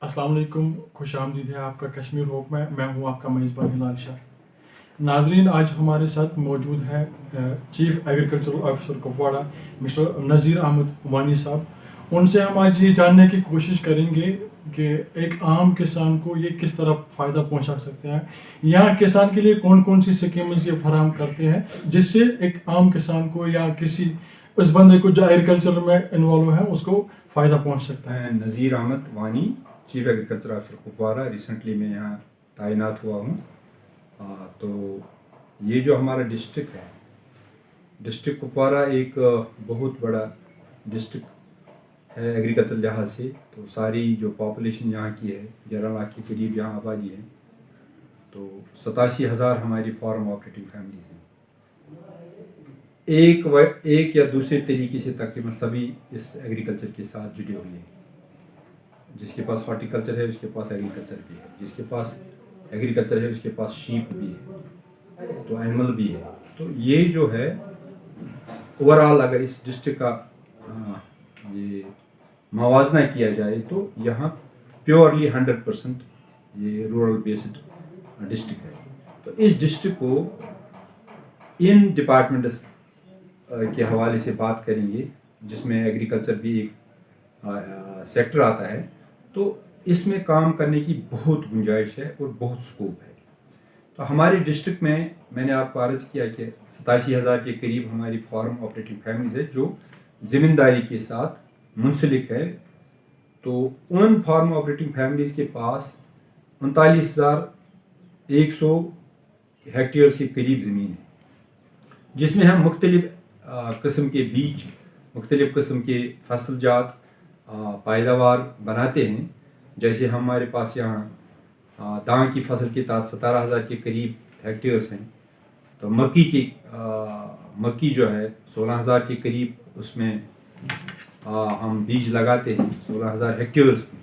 अस्सलाम वालेकुम, खुश आमदीद है आपका कश्मीर होप में। मैं हूँ आपका मेज़बान हिलाल शाह। नाजरीन, आज हमारे साथ मौजूद है chief agricultural officer Kupwara mister Nazir Ahmad Wani साहब। उनसे हम आज ये जानने की कोशिश करेंगे कि एक आम किसान को ये किस तरह फ़ायदा पहुंचा सकते हैं, यहाँ किसान के लिए कौन कौन सी स्कीम्स ये फराहम करते हैं जिससे एक आम किसान को या किसी उस बंदे को जो एग्रीकल्चर में इन्वॉल्व है उसको फ़ायदा पहुंच सकता है। मैं नज़ीर अहमद वानी, chief agriculture officer Kupwara. Recently मैं यहाँ तैनात हुआ हूँ। तो ये जो हमारा डिस्ट्रिक्ट है, डिस्ट्रिक्ट कुपवाड़ा एक बहुत बड़ा डिस्ट्रिक्ट है एग्रीकल्चर लिहाज से। तो सारी जो पॉपुलेशन यहाँ की है 11 लाख के करीब यहाँ आबादी है। तो 87,000 हमारी फार्म ऑपरेटिंग फैमिलीज हैं। एक या दूसरे तरीके से तकरीबन सभी इस एग्रीकल्चर के साथ जुड़े हुए हैं। जिसके पास हॉर्टिकल्चर है उसके पास एग्रीकल्चर भी है, जिसके पास एग्रीकल्चर है उसके पास शीप भी है, तो एनिमल भी है। तो ये जो है ओवरऑल अगर इस डिस्ट्रिक्ट का ये मवाजना किया जाए तो यहाँ प्योरली 100% ये रूरल बेस्ड डिस्ट्रिक्ट है। तो इस डिस्ट्रिक्ट को इन डिपार्टमेंट्स के हवाले से बात करेंगे जिसमें एग्रीकल्चर भी एक सेक्टर आता है। तो इसमें काम करने की बहुत गुंजाइश है और बहुत स्कोप है। तो हमारे डिस्ट्रिक्ट में मैंने आपको अर्ज़ किया कि 87,000 के करीब हमारी फार्म ऑपरेटिंग फैमिलीज है जो ज़मींदारी के साथ मुंसलिक है। तो उन फार्म ऑपरेटिंग फैमिलीज़ के पास 39,100 हेक्टेयर्स के करीब ज़मीन है, जिसमें हम मुख्तलिफ़ किस्म के बीज, मुख्तलिफ़ किस्म के फसल जात पैदावार बनाते हैं। जैसे हमारे पास यहाँ दां की फसल के तहत 17,000 के करीब हेक्टेयर्स हैं। तो मक्की जो है 16,000 के करीब, उसमें हम बीज लगाते हैं 16,000 हेक्टेयर्स में।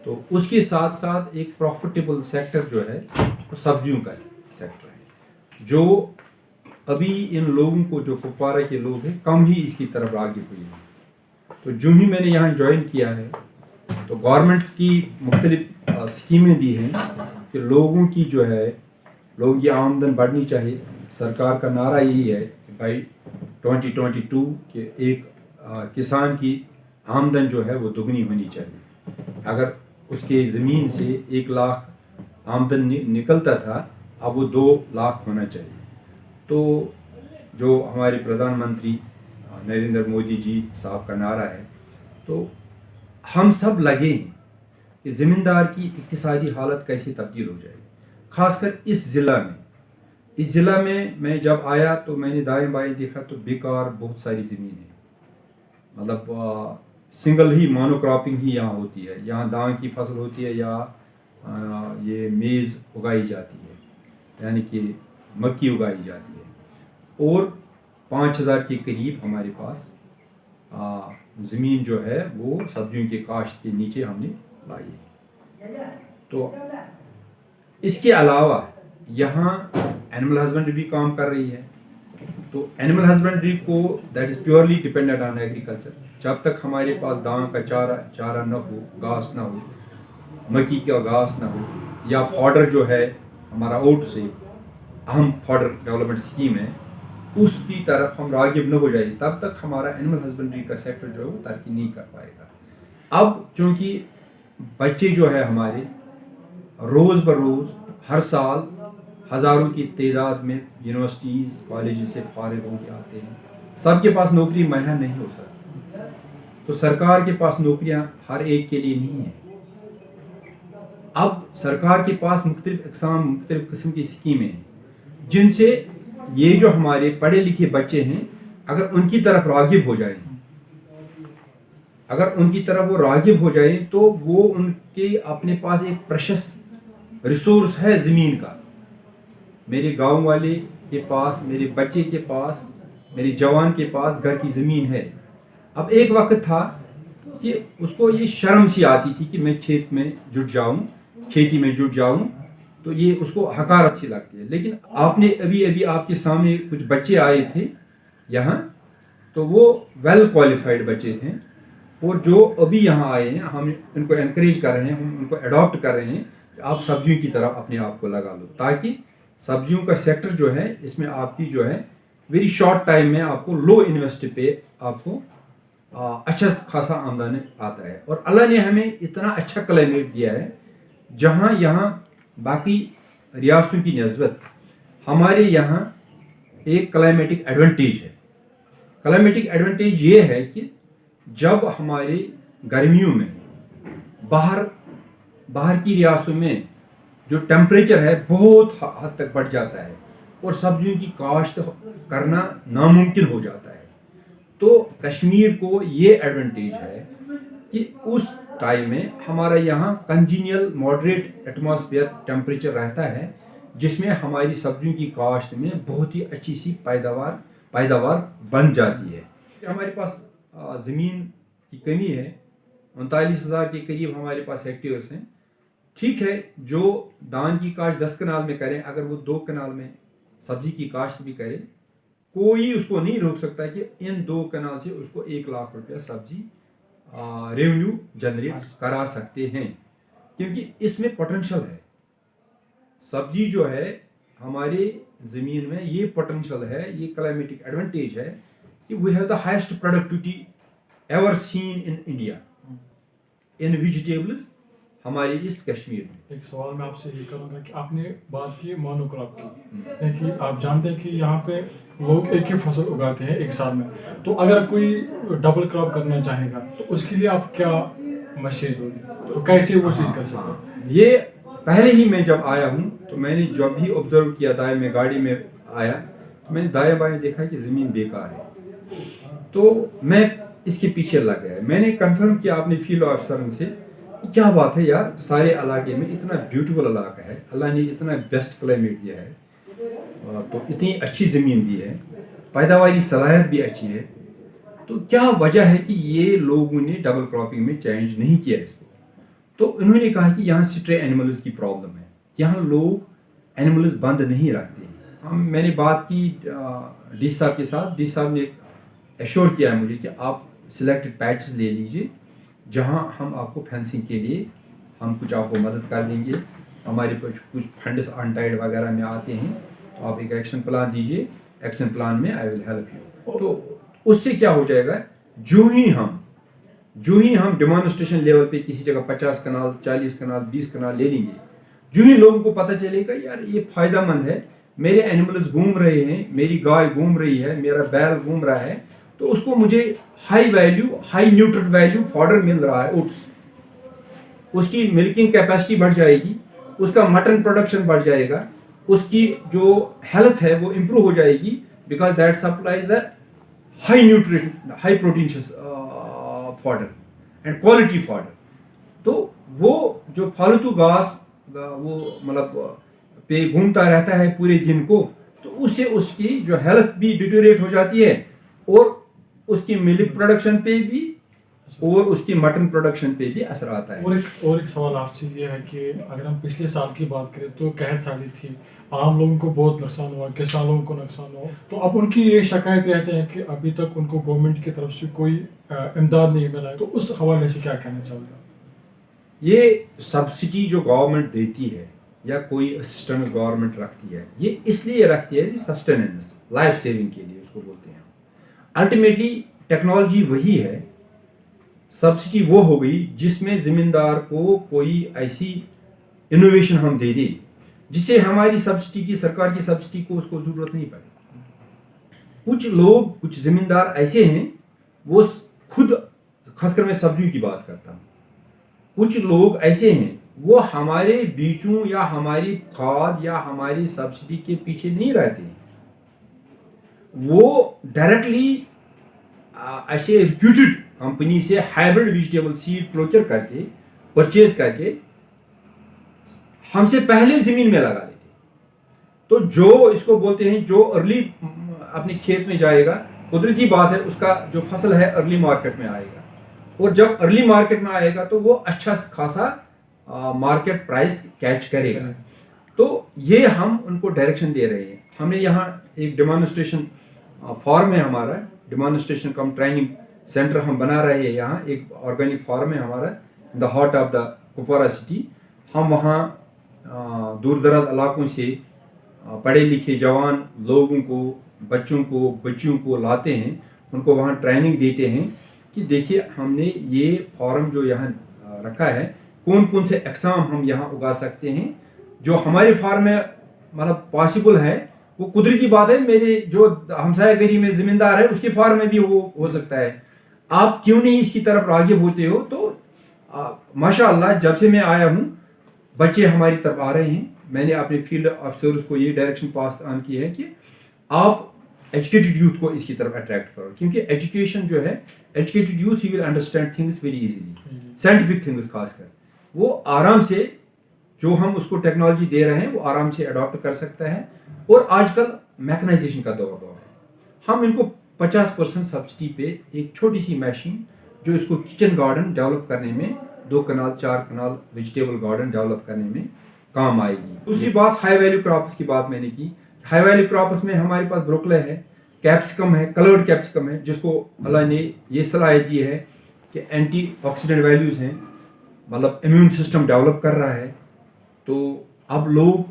तो उसके साथ साथ एक प्रॉफिटेबल सेक्टर जो है वो सब्जियों का सेक्टर है, जो अभी इन लोगों को, जो कुपवाड़ा के लोग हैं, कम ही इसकी तरफ आगे हुए हैं। तो जो ही मैंने यहाँ ज्वाइन किया है तो गवर्नमेंट की मुख्तलिफ स्कीमें भी हैं कि लोगों की जो है, लोगों की आमदन बढ़नी चाहिए। सरकार का नारा यही है कि भाई 2022 के एक किसान की आमदन जो है वो दुगनी होनी चाहिए। अगर उसके ज़मीन से 1 लाख आमदन निकलता था, अब वो 2 लाख होना चाहिए। तो जो हमारे प्रधानमंत्री नरेंद्र मोदी जी साहब का नारा है, तो हम सब लगे हैं कि ज़मींदार की इक्तिसादी हालत कैसे तब्दील हो जाए, ख़ासकर इस ज़िला में। इस ज़िला में मैं जब आया तो मैंने दाएं बाएं देखा तो बेकार बहुत सारी ज़मीन है। मतलब सिंगल ही मोनोक्रॉपिंग ही यहाँ होती है। यहाँ दां की फसल होती है या ये मेज़ उगाई जाती है, यानी कि मक्की उगाई जाती है। और 5,000 के करीब हमारे पास ज़मीन जो है वो सब्जियों के काश्त के नीचे हमने लाई है। तो इसके अलावा यहाँ एनिमल हस्बेंड्री भी काम कर रही है। तो एनिमल हस्बेंड्री को that is purely dependent on agriculture. जब तक हमारे पास दां का चारा न हो, घास ना हो, मक्की का घास ना हो, या फॉडर जो है हमारा आउट से अहम फॉडर डेवलपमेंट स्कीम है, उसकी तरफ हम रागिब न हो जाए, तब तक हमारा एनिमल हस्बेंड्री का सेक्टर जो है वो तरक्की नहीं कर पाएगा। अब चूँकि बच्चे जो है हमारे रोज़ बरोज़ हर साल हज़ारों की तादाद में यूनिवर्सिटीज़ कॉलेज से फारिग होकर आते हैं, सबके पास नौकरी मुहैया नहीं हो सकती। तो सरकार के पास नौकरियां हर एक के लिए नहीं है। अब सरकार के पास मुख्तलिफ किस्म की स्कीमें हैं जिनसे ये जो हमारे पढ़े लिखे बच्चे हैं, अगर उनकी तरफ रागिब हो जाए, अगर उनकी तरफ वो रागिब हो जाए तो वो उनके अपने पास एक प्रेशस रिसोर्स है ज़मीन का। मेरे गांव वाले के पास, मेरे बच्चे के पास, मेरे जवान के पास घर की ज़मीन है। अब एक वक्त था कि उसको ये शर्म सी आती थी कि मैं खेत में जुट जाऊं, खेती में जुट जाऊं, तो ये उसको हकारत सी लगती है। लेकिन आपने अभी आपके सामने कुछ बच्चे आए थे यहाँ, तो वो वेल क्वालिफाइड बच्चे थे। اور جو ابھی یہاں آئے ہیں ہم ان کو انکریج کر رہے ہیں, ہم ان کو اڈاپٹ کر رہے ہیں کہ آپ سبزیوں کی طرف اپنے آپ کو لگا لو, تاکہ سبزیوں کا سیکٹر جو ہے اس میں آپ کی جو ہے ویری شارٹ ٹائم میں آپ کو لو انویسٹ پہ آپ کو اچھا خاصا آمدنی آتا ہے. اور اللہ نے ہمیں اتنا اچھا کلائمیٹ دیا ہے جہاں یہاں باقی ریاستوں کی نسبت ہمارے یہاں ایک کلائمیٹک ایڈوانٹیج ہے. کلائمیٹک ایڈوانٹیج یہ ہے کہ جب ہمارے گرمیوں میں باہر کی ریاستوں میں جو ٹیمپریچر ہے بہت حد تک بڑھ جاتا ہے اور سبزیوں کی کاشت کرنا ناممکن ہو جاتا ہے, تو کشمیر کو یہ ایڈوانٹیج ہے کہ اس ٹائم میں ہمارا یہاں کنجینیل ماڈریٹ ایٹماسفیئر ٹیمپریچر رہتا ہے, جس میں ہماری سبزیوں کی کاشت میں بہت ہی اچھی سی پیداوار بن جاتی ہے. ہمارے پاس زمین کی کمی ہے, 39,000 کے قریب ہمارے پاس ہیکٹیئرس ہیں. ٹھیک ہے, جو دان کی کاشت 10 کنال میں کریں, اگر وہ 2 کنال میں سبزی کی کاشت بھی کرے, کوئی اس کو نہیں روک سکتا کہ ان 2 کنال سے اس کو 1 لاکھ روپیہ سبزی ریونیو جنریٹ کرا سکتے ہیں, کیونکہ اس میں پوٹینشل ہے. سبزی جو ہے ہمارے زمین میں یہ پوٹینشل ہے, یہ کلائمیٹک ایڈوانٹیج ہے کہ we have the highest productivity ever seen in India in vegetables ہمارے اس کشمیر میں. ایک سوال میں آپ سے یہ کروں گا کہ آپ نے بات کی مونو کراپ کی, کہ آپ جانتے ہیں کہ یہاں پہ لوگ ایک ہی فصل اگاتے ہیں ایک سال میں, تو اگر کوئی ڈبل کراپ کرنا چاہے گا تو اس کے لیے آپ کیا میسیج دو گے, تو کیسے وہ چیز کر سکتے ہیں؟ یہ پہلے ہی میں جب آیا ہوں تو میں نے جب بھی آبزرو کیا تھا, میں گاڑی میں آیا تو میں نے دائیں بائیں دیکھا کہ زمین بیکار ہے, تو میں اس کے پیچھے لگ گیا. میں نے کنفرم کیا اپنے فیلڈ آفیسر سے, کیا بات ہے یار, سارے علاقے میں اتنا بیوٹیفل علاقہ ہے, اللہ نے اتنا بیسٹ کلائمیٹ دیا ہے, تو اتنی اچھی زمین دی ہے, پیداواری صلاحیت بھی اچھی ہے, تو کیا وجہ ہے کہ یہ لوگوں نے ڈبل کراپنگ میں چینج نہیں کیا اس کو. تو انہوں نے کہا کہ یہاں سٹرے اینیملز کی پرابلم ہے, یہاں لوگ اینیملز بند نہیں رکھتے ہیں. میں نے بات کی ڈی صاحب کے ساتھ, ڈی صاحب نے ایشور کیا ہے مجھے کہ آپ سلیکٹڈ پیچز لے لیجئے جہاں ہم آپ کو فینسنگ کے لیے ہم کچھ آپ کو مدد کر دیں گے, ہمارے پاس کچھ فنڈس انٹائڈ وغیرہ میں آتے ہیں, تو آپ ایک ایکشن پلان دیجئے, ایکشن پلان میں آئی ول ہیلپ یو. تو اس سے کیا ہو جائے گا, جو ہی ہم ڈیمانسٹریشن لیول پہ کسی جگہ 50 کنال 40 کنال 20 کنال لے لیں گے, جو ہی لوگوں کو پتہ چلے گا یار یہ فائدہ مند ہے, میرے اینیملز گھوم رہے ہیں, میری گائے گھوم رہی ہے, میرا بیل گھوم رہا ہے, تو اس کو مجھے ہائی نیوٹرٹ ویلیو فاڈر مل رہا ہے, اوٹس, اس کی ملکنگ کیپیسٹی بڑھ جائے گی, اس کا مٹن پروڈکشن بڑھ جائے گا, اس کی جو ہیلتھ ہے وہ امپروو ہو جائے گی, because that supplies a high nutrition high proteinaceous fodder and quality fodder. تو وہ جو فالتو گھاس وہ مطلب پہ گھومتا رہتا ہے پورے دن کو, تو اس سے اس کی جو ہیلتھ بھی ڈیٹوریٹ ہو جاتی ہے, اور اس کی ملک پروڈکشن پہ بھی اور اس کی مٹن پروڈکشن پہ بھی اثر آتا ہے. اور ایک سوال آپ سے یہ ہے کہ اگر ہم پچھلے سال کی بات کریں تو قحط سالی تھی, عام لوگوں کو بہت نقصان ہوا, کسانوں کو نقصان ہوا, تو اب ان کی یہ شکایت رہتے ہیں کہ ابھی تک ان کو گورنمنٹ کی طرف سے کوئی امداد نہیں ملا ہے, تو اس حوالے سے کیا کہنا چاہوں گا؟ یہ سبسڈی جو گورنمنٹ دیتی ہے یا کوئی اسسٹنس گورنمنٹ رکھتی ہے, یہ اس لیے رکھتی ہے سسٹیننس لائف سیونگ کے لیے اس کو بولتے ہیں. الٹیمیٹلی ٹیکنالوجی وہی ہے, سبسڈی وہ ہو گئی جس میں زمیندار کو کوئی ایسی انوویشن ہم دے دیں جس سے ہماری سبسڈی کی, سرکار کی سبسڈی کو اس کو ضرورت نہیں پڑے. کچھ لوگ, کچھ زمیندار ایسے ہیں, وہ خود, خاص کر میں سبزیوں کی بات کرتا ہوں, کچھ لوگ ایسے ہیں وہ ہمارے بیچوں یا ہماری کھاد یا ہماری سبسڈی کے پیچھے نہیں رہتے, وہ ڈائریکٹلی ایسے ریپیوٹڈ کمپنی سے ہائیبرڈ ویجیٹیبل سیڈ پروکیور کر کے, پرچیز کر کے ہم سے پہلے زمین میں لگا لیتے. تو جو اس کو بولتے ہیں جو ارلی اپنے کھیت میں جائے گا, قدرتی بات ہے اس کا جو فصل ہے ارلی مارکیٹ میں آئے گا, اور جب ارلی مارکیٹ میں آئے گا تو وہ اچھا خاصا مارکیٹ پرائس کیچ کرے گا. تو یہ ہم ان کو ڈائریکشن دے رہے ہیں. ہم نے یہاں ایک ڈیمانسٹریشن فارم ہے ہمارا, ڈیمانسٹریشن کم ٹریننگ सेंटर हम बना रहे हैं यहाँ, एक ऑर्गेनिक फार्म है हमारा in the heart of the Kupwara city. हम वहाँ दूर दराज इलाकों से पढ़े लिखे जवान लोगों को, बच्चों को, बच्चियों को लाते हैं, उनको वहाँ ट्रेनिंग देते हैं कि देखिए हमने ये फार्म जो यहाँ रखा है, कौन कौन से अक़साम हम यहाँ उगा सकते हैं जो हमारे फार्म में मतलब पॉसिबल है। वो कुदरती बात है, मेरे जो हमसाया गरी में ज़मींदार है उसके फार्म में भी वो हो सकता है, आप क्यों नहीं इसकी तरफ राग़िब होते हो। तो माशाअल्लाह जब से मैं आया हूँ बच्चे हमारी तरफ आ रहे हैं। मैंने अपने फील्ड ऑफिसर्स को ये डायरेक्शन पास ऑन की है कि आप एजुकेटेड यूथ को इसकी तरफ अट्रैक्ट करो, क्योंकि एजुकेशन जो है, educated youth he will understand things very easily, scientific things खासकर वो आराम से, जो हम उसको टेक्नोलॉजी दे रहे हैं वो आराम से अडॉप्ट कर सकता है। और आजकल मैकेनाइजेशन का दौर है, हम इनको 50% सब्सिडी पे एक छोटी सी मशीन जो इसको किचन गार्डन डेवलप करने में, 2 कनाल 4 कनाल वेजिटेबल गार्डन डेवलप करने में काम आएगी। दूसरी बात हाई वैल्यू क्रॉप्स की बात मैंने की। हाई वैल्यू क्रॉप्स में हमारे पास ब्रोकली है, कैप्सिकम है, कलर्ड कैप्सिकम है, जिसको अल्लाह ने ये सलाहियत दी है कि एंटी ऑक्सीडेंट वैल्यूज़ हैं, मतलब इम्यून सिस्टम डेवलप कर रहा है। तो अब लोग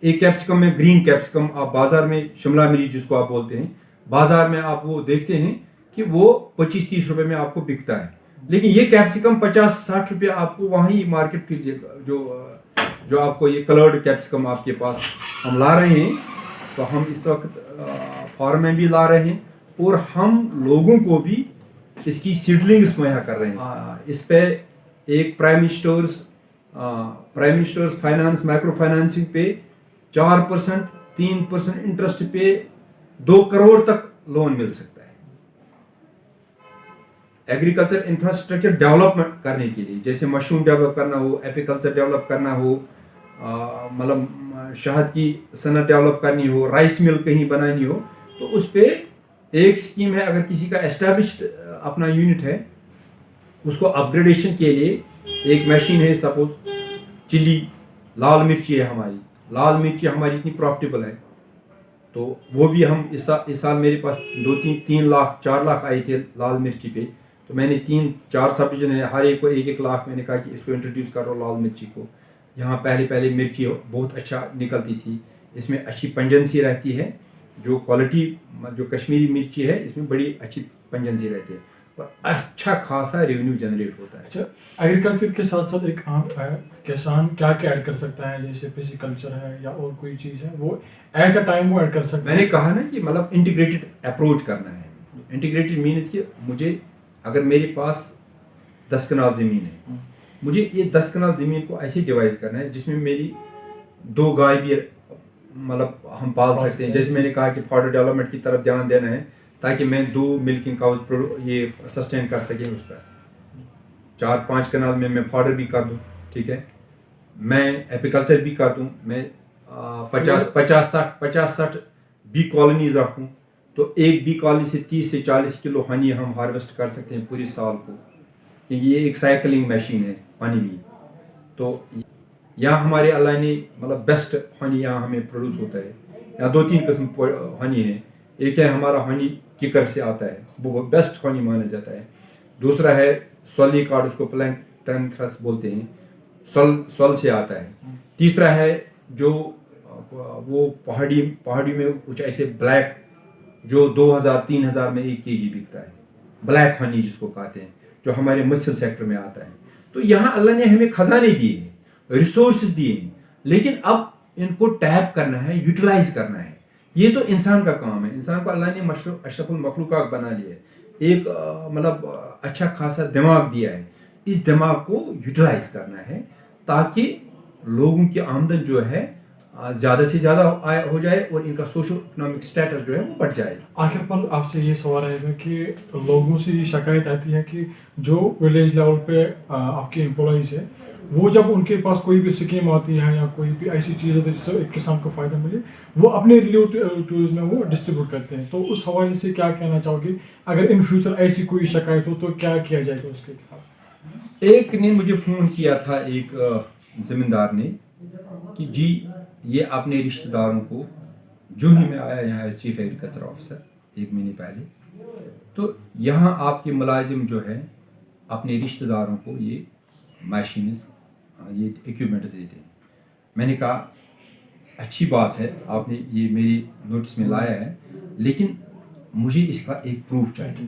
एक कैप्सिकम में, ग्रीन कैप्सिकम आप बाज़ार में, शिमला मिर्च जिसको आप बोलते हैं, बाज़ार में आप वो देखते हैं कि वो 25-30 रुपए में आपको बिकता है, लेकिन ये कैप्सिकम 50-60 रुपये आपको वहीं मार्केट फील्ड जो आपको ये कलर्ड कैप्सिकम आपके पास हम ला रहे हैं। तो हम इस वक्त फार्म में भी ला रहे हैं और हम लोगों को भी इसकी सीडलिंग्स मुहैया कर रहे हैं। इस पे एक prime ministers finance micro financing पे 4%, 3% इंटरेस्ट पे 2 करोड़ तक लोन मिल सकता है एग्रीकल्चर इंफ्रास्ट्रक्चर डेवलपमेंट करने के लिए, जैसे मशरूम डेवलप करना हो, एपीकल्चर डेवलप करना हो, मतलब शहद की सनत डेवलप करनी हो, राइस मिल कहीं बनानी हो, तो उस पे एक स्कीम है। अगर किसी का एस्टैब्लिश्ड अपना यूनिट है, उसको अपग्रेडेशन के लिए एक मशीन है, सपोज चिली लाल मिर्ची है हमारी, लाल मिर्ची हमारी इतनी प्रॉफिटेबल है, तो वो भी हम इस साल मेरे पास 2-3 लाख 4 लाख आए थे लाल मिर्ची पे। तो मैंने 3-4 सब डिवीजन है, हर एक को 1-1 लाख मैंने कहा कि इसको इंट्रोड्यूस करो लाल मिर्ची को। यहाँ पहले मिर्ची बहुत अच्छा निकलती थी, इसमें अच्छी पंजेंसी रहती है, जो क्वालिटी जो कश्मीरी मिर्ची है इसमें बड़ी अच्छी पंजेंसी रहती है और अच्छा खासा रेवेन्यू जनरेट होता है। अच्छा, एग्रीकल्चर के साथ साथ एक आम किसान क्या क्या ऐड कर सकता है, जैसे फिजिकल्चर है या और कोई चीज़ है, वो एट अ टाइम वो ऐड कर सकता है। मैंने कहा ना कि मतलब इंटीग्रेटेड अप्रोच करना है। इंटीग्रेटेड मीन्स कि मुझे, अगर मेरे पास 10 कनाल ज़मीन है, मुझे ये 10 कनाल ज़मीन को ऐसे डिवाइड करना है जिसमें मेरी 2 गाय भी मतलब हम पाल सकते हैं। जैसे मैंने कहा कि फॉर्डर डेवलपमेंट की तरफ ध्यान देना है ताकि मैं 2 मिल्किंग काउज ये सस्टेन कर सकें उस पर। 4-5 कनाल में मैं फॉर्डर भी कर दूं, ठीक है, मैं एपीकल्चर भी कर दूं, मैं 50-60 बी कॉलोनीज रखूं, तो एक बी कॉलोनी से 30 से 40 किलो हनी हम हार्वेस्ट कर सकते हैं पूरी साल को, क्योंकि ये एक साइकिलिंग मशीन है हनी भी। तो यहाँ हमारे अल्लाह ने मतलब बेस्ट हनी यहाँ हमें प्रोड्यूस होता है। यहाँ 2-3 किस्म हनी है। एक है हमारा हनी किकर से आता है, वो बेस्ट हनी माना जाता है। दूसरा है सोली कार्ड, उसको प्लैंकटन थ्रस बोलते हैं, सोल से आता है। तीसरा है जो वो पहाड़ी में कुछ ऐसे ब्लैक जो 2000-3000 में 1 kg बिकता है, ब्लैक हनी जिसको कहते हैं, जो हमारे मसल सेक्टर में आता है। तो यहाँ अल्लाह ने हमें खजाने दिए हैं, रिसोर्सेज दिए हैं, लेकिन अब इनको टैप करना है, यूटिलाइज करना है। ये तो इंसान का काम है। इंसान को अल्लाह ने अशरफुल मखलूकात बना लिया है, एक मतलब अच्छा खासा दिमाग दिया है। इस दिमाग को यूटिलाइज करना है ताकि लोगों की आमदन जो है ज़्यादा से ज़्यादा हो जाए और इनका सोशल इकोनॉमिक स्टेटस जो है वो बढ़ जाए। आखिर पर आपसे ये सवाल रहेगा कि लोगों से ये शिकायत आती है कि जो विलेज लेवल पे आपके एम्प्लॉइज़ है, वो जब उनके पास कोई भी स्कीम आती है या कोई भी ऐसी चीज़ होती है जिससे एक किसान को फ़ायदा मिले, वो अपने रिलेटिव्स में वो डिस्ट्रीब्यूट करते हैं। तो उस हवाले से क्या कहना चाहोगे, अगर इन फ्यूचर ऐसी कोई शिकायत हो तो क्या किया जाएगा उसके खिलाफ? एक ने मुझे फ़ोन किया था, एक ज़मींदार ने, कि जी ये अपने रिश्तेदारों को, जो ही मैं आया यहाँ चीफ एग्रीकल्चर ऑफिसर 1 महीने पहले, تو یہاں آپ کے ملازم جو ہے اپنے رشتہ داروں کو یہ مشینز یہ ایکوپمنٹس دیتے ہیں. میں نے کہا اچھی بات ہے, آپ نے یہ میری نوٹس میں لایا ہے, لیکن مجھے اس کا ایک پروف چاہیے.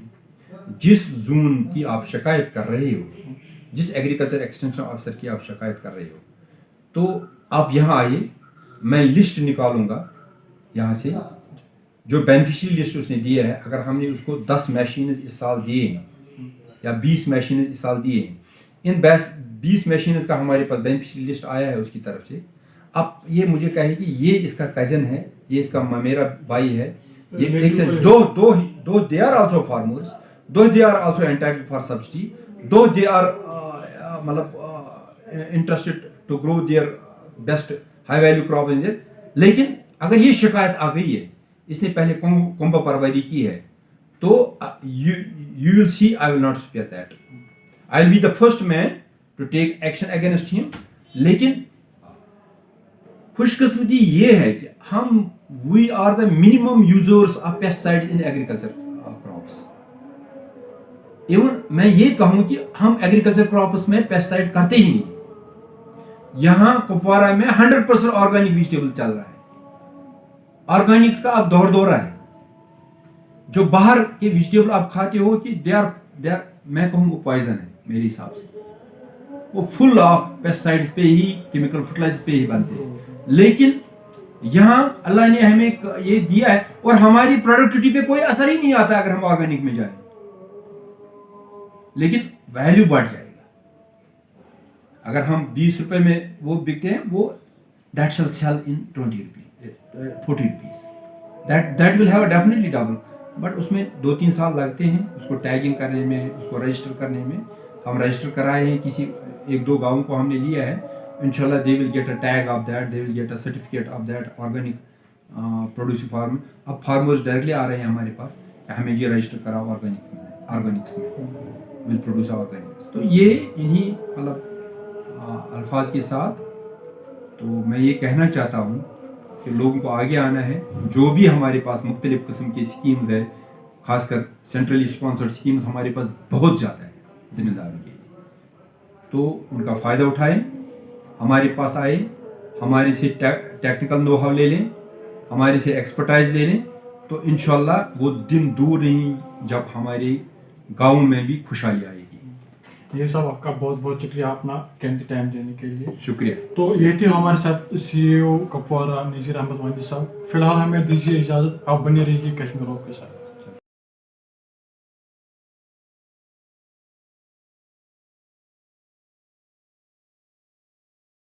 جس زون کی آپ شکایت کر رہے ہو, جس ایگریکلچر ایکسٹینشن آفیسر کی آپ شکایت کر رہے ہو, تو آپ یہاں آئیے, میں لسٹ نکالوں گا یہاں سے جو بینیفیشری لسٹ اس نے دیا ہے. اگر ہم نے اس کو 10 مشینز اس سال دیے ہیں یا 20 مشینز اس سال دیے ہیں, ان 20 مشینز کا ہمارے پاس بینیفیشری لسٹ آیا ہے اس کی طرف سے. اب یہ مجھے کہے کہ یہ اس کا کزن ہے, یہ اس کا میرا بھائی ہے, یہ ایک سے دو they are also farmers, though they are also entitled for subsidy, though they are interested to grow their best high value crop in there. لیکن اگر یہ شکایت آ گئی ہے, اس نے پہلے کنبہ پروری کی ہے, تو you will see I will not spare that. I will be the first man to take action against him. لیکن خوش قسمتی یہ ہے کہ ہم we are the minimum users of pesticides in agriculture crops. Even میں یہ کہوں کہ ہم ایگریکلچر کراپس میں پیسٹیسائڈ کرتے ہی نہیں. یہاں کپوارہ میں 100% آرگینک ویجیٹیبل چل رہا ہے. آرگینکس کا اب دور ہے. جو باہر کے ویجیٹیبل آپ کھاتے ہو کہ دے آر میں کہوں گا پوائزن ہے میرے حساب سے, وہ فل آف پیسٹیسائڈ پہ ہی, کیمیکل فرٹیلائزر پہ ہی بنتے ہیں. لیکن یہاں اللہ نے ہمیں یہ دیا ہے اور ہماری پروڈکٹیوٹی پہ کوئی اثر ہی نہیں آتا اگر ہم آرگینک میں جائیں, لیکن ویلیو بڑھ جائے گا. اگر ہم 20 روپے میں وہ بکتے ہیں, وہ that shall sell in 20 rupees 40 rupees, that will have definitely double. But اس میں 2-3 سال لگتے ہیں اس کو ٹیگنگ کرنے میں, اس کو رجسٹر کرنے میں. ہم رجسٹر کرائے ہیں, کسی 1-2 گاؤں کو ہم نے لیا ہے. انشاءاللہ they will get a tag of that, they will get a certificate of that organic produce farm. اب فارمرز ڈائریکٹلی آ رہے ہیں ہمارے پاس کہ ہمیں یہ رجسٹر کراؤ آرگینکس میں, ول پروڈیوس آرگینکس. تو یہ انہی مطلب الفاظ کے ساتھ تو میں یہ کہنا چاہتا ہوں کہ لوگوں کو آگے آنا ہے. جو بھی ہمارے پاس مختلف قسم کی اسکیمز ہے, خاص کر سینٹرلی اسپانسرڈ اسکیمز ہمارے پاس بہت زیادہ ہے ذمہ داروں کے, تو ان کا فائدہ اٹھائیں, ہمارے پاس آئے, ہمارے سے ٹیکنیکل نو ہاؤ لے لیں, ہمارے سے ایکسپرٹائز لے لیں. تو انشاءاللہ وہ دن دور نہیں جب ہمارے گاؤں میں بھی خوشحالی آئے گی. یہ سب آپ کا بہت بہت شکریہ اپنا قیمتی ٹائم دینے کے لیے. شکریہ. تو یہ تھے ہمارے ساتھ CEO کپوارہ نذیر احمد وانی صاحب. فی الحال ہمیں دیجیے اجازت, آپ بنے رہیے کشمیر روپ کے ساتھ.